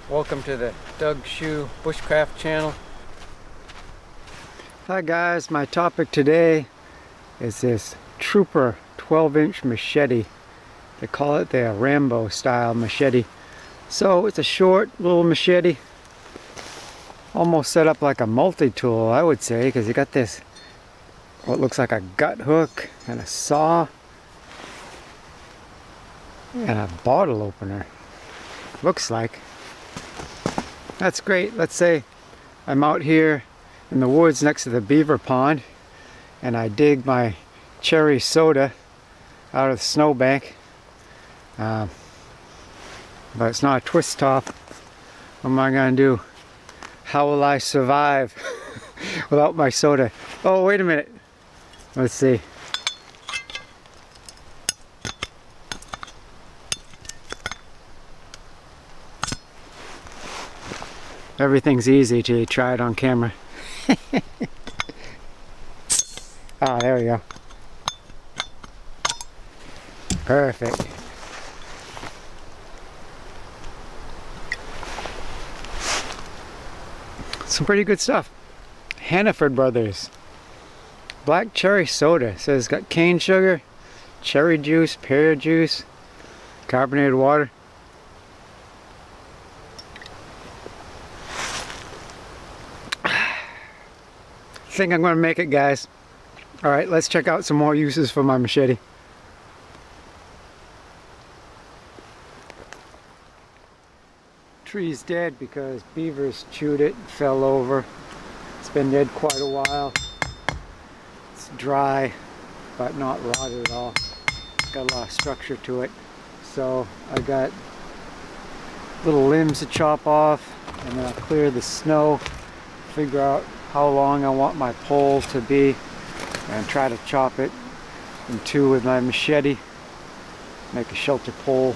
Welcome to the Doug Shoe Bushcraft channel. Hi guys, my topic today is this Truper 12-inch machete. They call it the Rambo Style machete. So it's a short little machete, almost set up like a multi-tool, I would say, because you got this what looks like a gut hook and a saw and a bottle opener. Looks like. That's great. Let's say I'm out here in the woods next to the beaver pond and I dig my cherry soda out of the snowbank, but it's not a twist top. What am I going to do? How will I survive without my soda? Oh, wait a minute. Let's see. Everything's easy till you try it on camera. Ah, there we go. Perfect. Some pretty good stuff. Hannaford Brothers. Black cherry soda. It says it's got cane sugar, cherry juice, pear juice, carbonated water. I think I'm going to make it, guys. Alright, let's check out some more uses for my machete. Tree's dead because beavers chewed it and fell over. It's been dead quite a while. It's dry, but not rotted at all. Got a lot of structure to it. So I got little limbs to chop off, and then I'll clear the snow, figure out how long I want my pole to be, and try to chop it in two with my machete, make a shelter pole.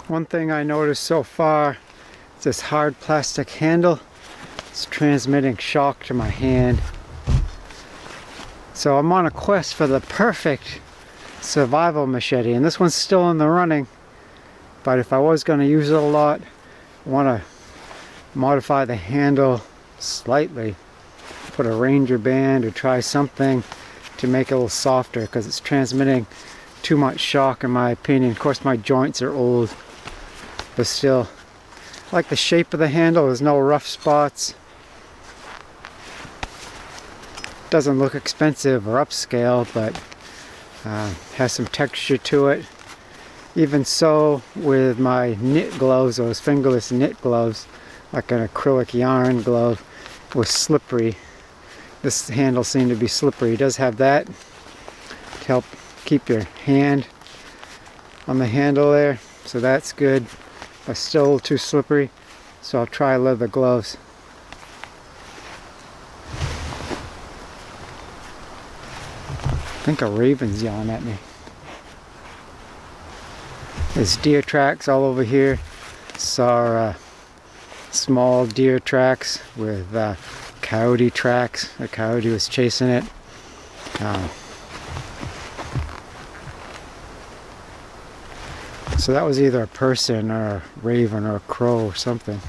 One thing I noticed so far is this hard plastic handle. It's transmitting shock to my hand. So I'm on a quest for the perfect survival machete, and this one's still in the running. But if I was going to use it a lot, I want to modify the handle slightly, put a Ranger band or try something to make it a little softer, because it's transmitting too much shock in my opinion. Of course my joints are old, but still, I like the shape of the handle. There's no rough spots. Doesn't look expensive or upscale, but has some texture to it. Even so, with my knit gloves, those fingerless knit gloves, like an acrylic yarn glove, was slippery. This handle seemed to be slippery. It does have that to help keep your hand on the handle there, so that's good, but still a little too slippery, so I'll try leather gloves. I think a raven's yelling at me. There's deer tracks all over here. Saw small deer tracks with coyote tracks. The coyote was chasing it. So that was either a person or a raven or a crow or something.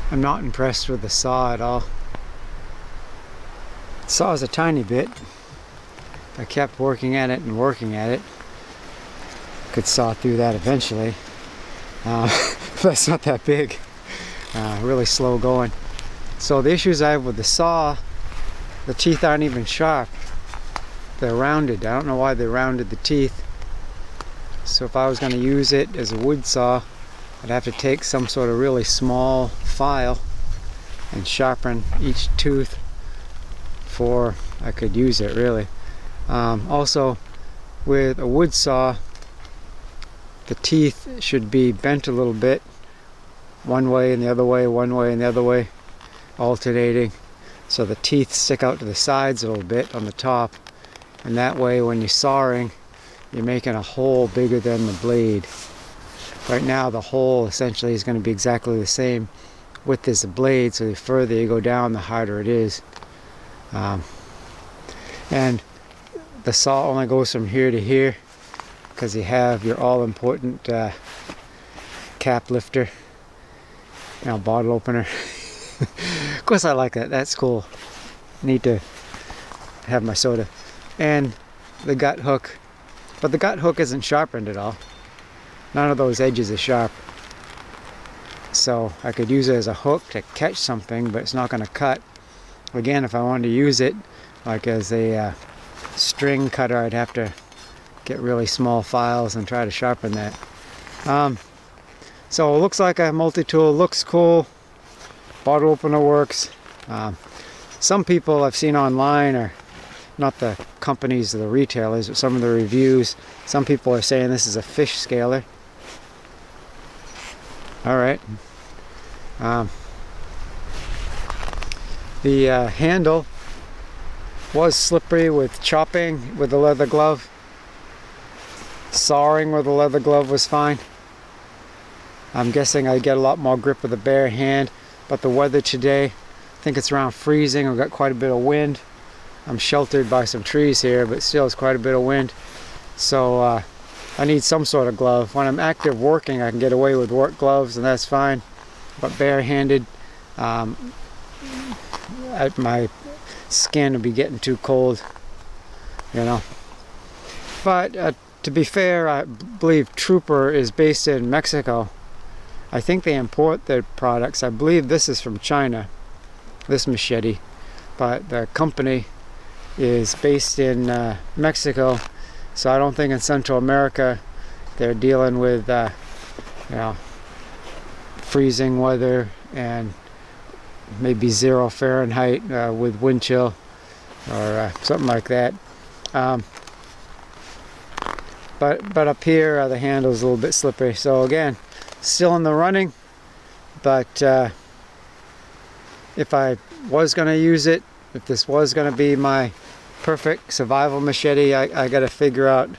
I'm not impressed with the saw at all. It saws a tiny bit. I kept working at it and working at it. Could saw through that eventually. That's not that big. Really slow going. So the issues I have with the saw, the teeth aren't even sharp. They're rounded. I don't know why they rounded the teeth. So if I was going to use it as a wood saw, I'd have to take some sort of really small file and sharpen each tooth before I could use it, really. Also, with a wood saw, the teeth should be bent a little bit, one way and the other way, one way and the other way, alternating, so the teeth stick out to the sides a little bit on the top, and that way when you're sawing, you're making a hole bigger than the blade. Right now the hole essentially is going to be exactly the same width as the blade, so the further you go down the harder it is. And the saw only goes from here to here because you have your all-important cap lifter, bottle opener. Of course I like that, that's cool. Need to have my soda. And the gut hook But the gut hook isn't sharpened at all. None of those edges are sharp. So I could use it as a hook to catch something, but it's not going to cut. Again, if I wanted to use it like as a string cutter, I'd have to get really small files and try to sharpen that. So it looks like a multi-tool, looks cool. Bottle opener works. Some people I've seen online, are not the companies or the retailers, but some of the reviews, some people are saying this is a fish scaler. Alright. The handle was slippery with chopping with the leather glove. Sawing with the leather glove was fine. I'm guessing I get a lot more grip with the bare hand, but the weather today, I think it's around freezing. We've got quite a bit of wind. I'm sheltered by some trees here, but still it's quite a bit of wind. So I need some sort of glove. When I'm active working, I can get away with work gloves, and that's fine. But barehanded, my skin will be getting too cold, you know. But to be fair, I believe Truper is based in Mexico. I think they import their products. I believe this is from China, this machete, but the company is based in Mexico, so I don't think in Central America they're dealing with you know, freezing weather and maybe 0 Fahrenheit with wind chill or something like that. But up here the handle's a little bit slippery. So again, still in the running, but if I was going to use it, if this was going to be my perfect survival machete, I got to figure out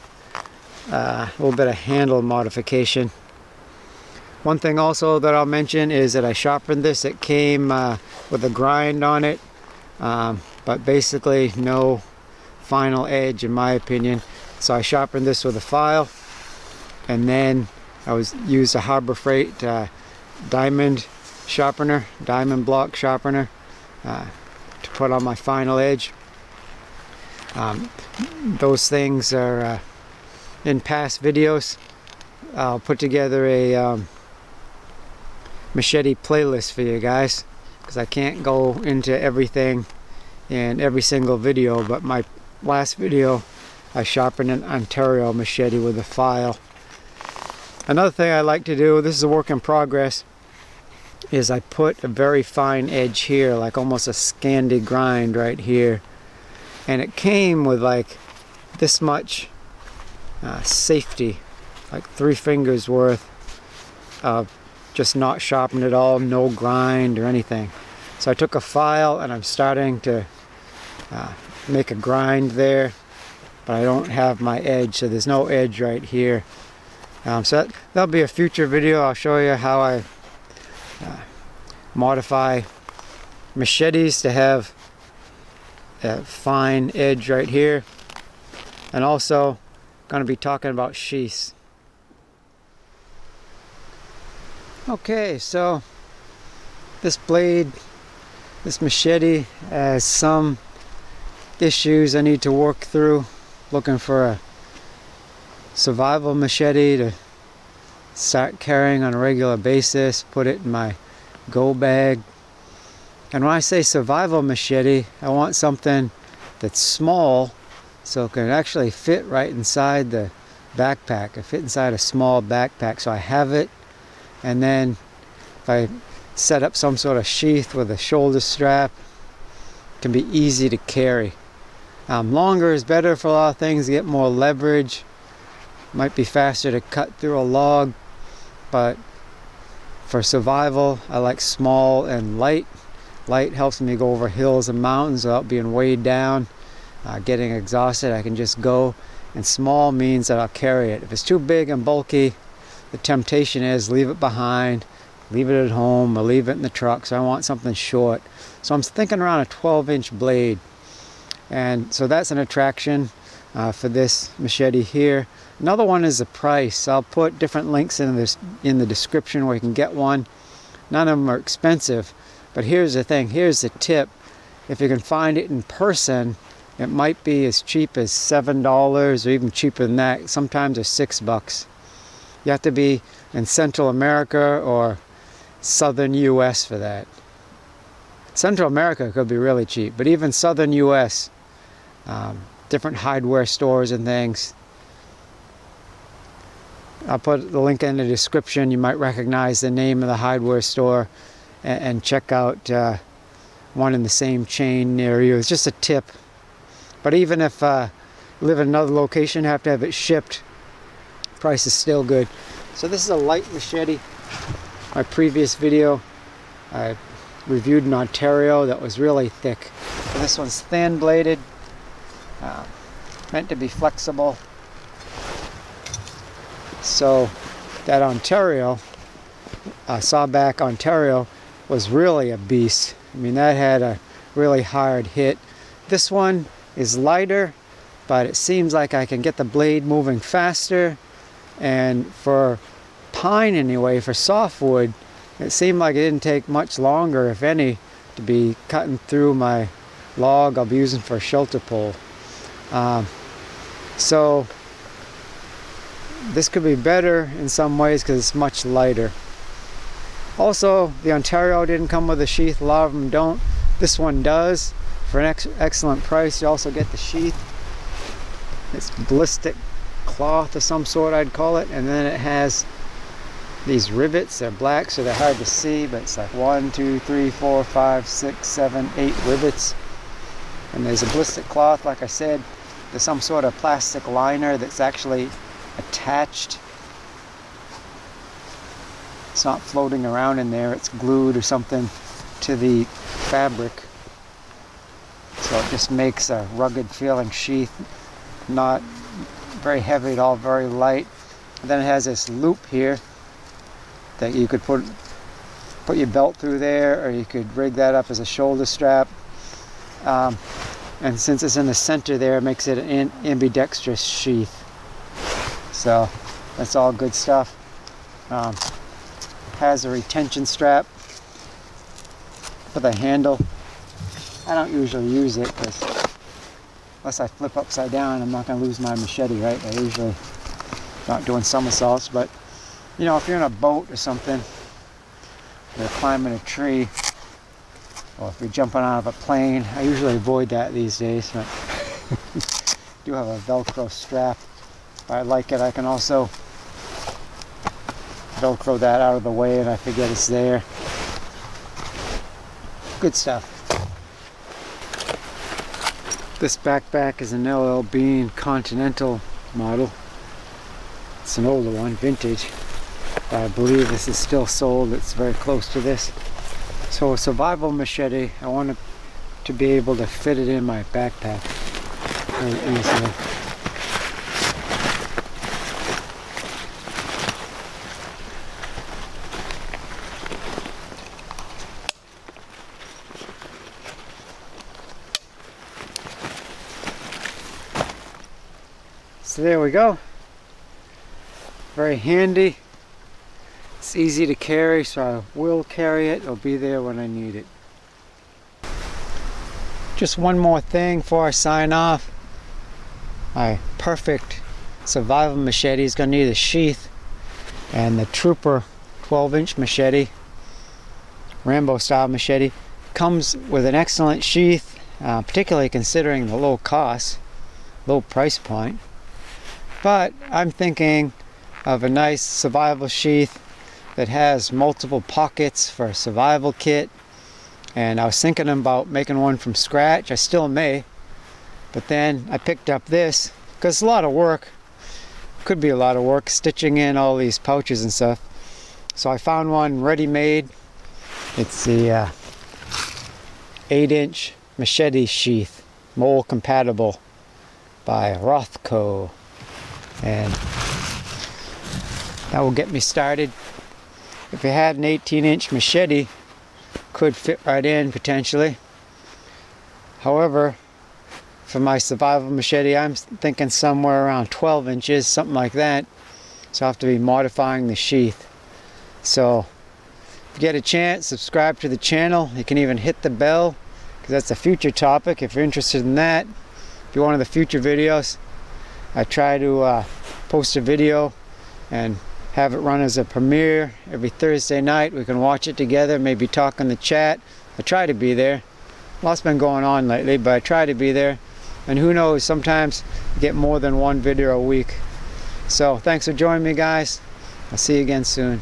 a little bit of handle modification. One thing also that I'll mention is that I sharpened this. It came with a grind on it, but basically no final edge in my opinion. So I sharpened this with a file, and then I used a Harbor Freight diamond sharpener, diamond block sharpener, to put on my final edge. Those things are in past videos. I'll put together a machete playlist for you guys, because I can't go into everything in every single video, but my last video I sharpened an Ontario machete with a file. Another thing I like to do, this is a work in progress, is I put a very fine edge here, like almost a Scandi grind right here, and it came with like this much safety, like 3 fingers worth of just not sharpened at all, no grind or anything. So I took a file and I'm starting to make a grind there, but I don't have my edge, so there's no edge right here. So that'll be a future video. I'll show you how I modify machetes to have a fine edge right here, and also going to be talking about sheaths. Okay, so this blade, this machete, has some issues I need to work through. Looking for a survival machete to start carrying on a regular basis, put it in my go bag. And when I say survival machete, I want something that's small so it can actually fit right inside the backpack. It fit inside a small backpack, so I have it, and then if I set up some sort of sheath with a shoulder strap, it can be easy to carry. Longer is better for a lot of things, to get more leverage. Might be faster to cut through a log, but for survival I like small and light. Light helps me go over hills and mountains without being weighed down, getting exhausted. I can just go, and small means that I'll carry it. If it's too big and bulky, the temptation is leave it behind, leave it at home, or leave it in the truck. So I want something short. So I'm thinking around a 12-inch blade, and so that's an attraction for this machete here. Another one is the price. I'll put different links in the description where you can get one. None of them are expensive, but here's the thing, here's the tip. If you can find it in person, it might be as cheap as $7 or even cheaper than that. Sometimes it's $6. You have to be in Central America or Southern US for that. Central America could be really cheap, but even Southern US, different hardware stores and things. I'll put the link in the description. You might recognize the name of the hardware store and check out one in the same chain near you. It's just a tip. But even if you live in another location, have to have it shipped, price is still good. So this is a light machete. My previous video, I reviewed an Ontario that was really thick. So this one's thin bladed, meant to be flexible. So that Ontario, sawback Ontario, was really a beast. I mean, that had a really hard hit. This one is lighter, but it seems like I can get the blade moving faster. And for pine anyway, for softwood, it seemed like it didn't take much longer, if any, to be cutting through my log I'll be using for a shelter pole. So this could be better in some ways because it's much lighter. Also, the Ontario didn't come with a sheath. A lot of them don't. This one does. For an excellent price, you also get the sheath. It's ballistic cloth of some sort, I'd call it. And then it has these rivets. They're black, so they're hard to see, but it's like 1, 2, 3, 4, 5, 6, 7, 8 rivets. And there's a ballistic cloth, like I said. There's some sort of plastic liner that's actually attached. It's not floating around in there, it's glued or something to the fabric. So it just makes a rugged feeling sheath, not very heavy at all, very light. And then it has this loop here that you could put your belt through there, or you could rig that up as a shoulder strap. And since it's in the center there, it makes it an ambidextrous sheath. So that's all good stuff. Has a retention strap for the handle. I don't usually use it because unless I flip upside down, I'm not going to lose my machete, right? I usually not doing somersaults, but you know, if you're in a boat or something, you're climbing a tree, or if you're jumping out of a plane, I usually avoid that these days, but do have a Velcro strap. If I like it, I can also Velcro that out of the way and I forget it's there. Good stuff. This backpack is an LL Bean Continental model. It's an older one, vintage. But I believe this is still sold. It's very close to this. So a survival machete, I wanted to be able to fit it in my backpack very easily. So there we go. Very handy. It's easy to carry, so I will carry it. It'll be there when I need it. Just one more thing before I sign off. My perfect survival machete is going to need a sheath, and the Truper 12-inch machete, Rambo Style machete, comes with an excellent sheath, particularly considering the low cost, low price point. But I'm thinking of a nice survival sheath that has multiple pockets for a survival kit, and I was thinking about making one from scratch. I still may, but then I picked up this because it's a lot of work. Could be a lot of work stitching in all these pouches and stuff. So I found one ready-made. It's the 8-inch machete sheath, mold compatible, by Rothco. And that will get me started. If you had an 18-inch machete, could fit right in potentially. However, for my survival machete, I'm thinking somewhere around 12 inches, something like that. So I'll have to be modifying the sheath. So if you get a chance, subscribe to the channel. You can even hit the bell, because that's a future topic if you're interested in that. be one of the future videos. I try to post a video and have it run as a premiere every Thursday night. We can watch it together, maybe talk in the chat. I try to be there. A lot's been going on lately, but I try to be there. And who knows, sometimes you get more than one video a week. So thanks for joining me, guys. I'll see you again soon.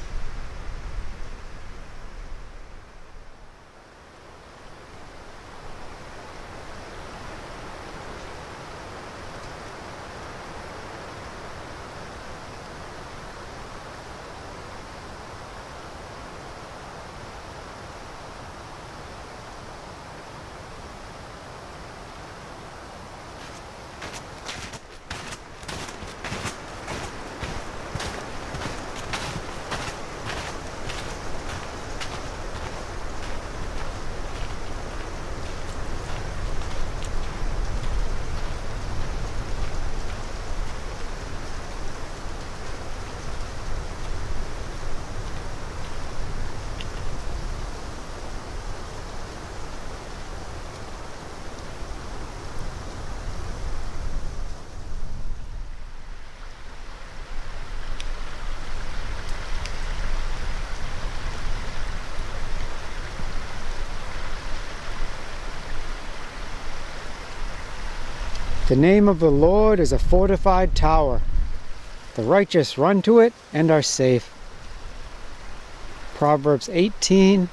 The name of the Lord is a fortified tower. The righteous run to it and are safe. Proverbs 18:10.